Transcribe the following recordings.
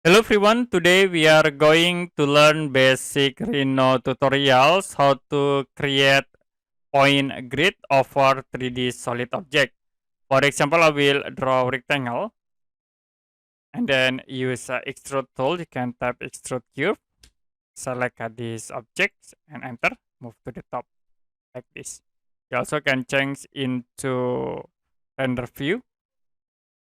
Hello everyone, today we are going to learn basic Rhino tutorials how to create point grid over 3D solid object. For example, I will draw a rectangle and then use extrude tool. You can tap extrude cube, select this object and enter, move to the top like this. You also can change into render view.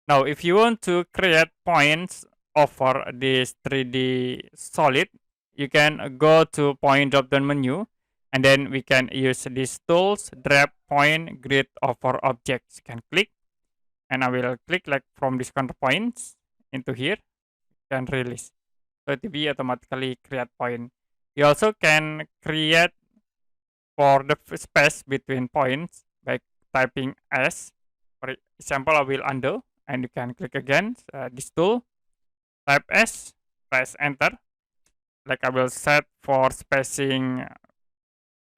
Now, if you want to create points over this 3D solid, you can go to point drop down menu and then we can use these tools, drag point grid over objects. You can click and I will click like from this corner points into here and release. So it will be automatically create point. You also can create for the space between points by typing S. For example, I will undo and you can click again this tool, type S, press enter. Like I will set for spacing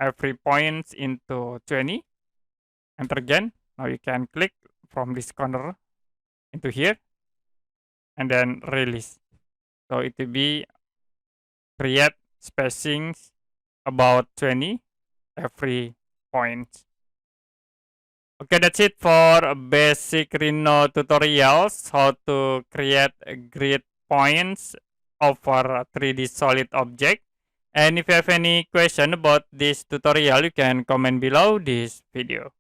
every point into 20. Enter again. Now you can click from this corner into here and then release. So it will be create spacings about 20 every point. Okay, that's it for basic Rhino tutorials, how to create grid points over 3D solid object. And if you have any question about this tutorial, you can comment below this video.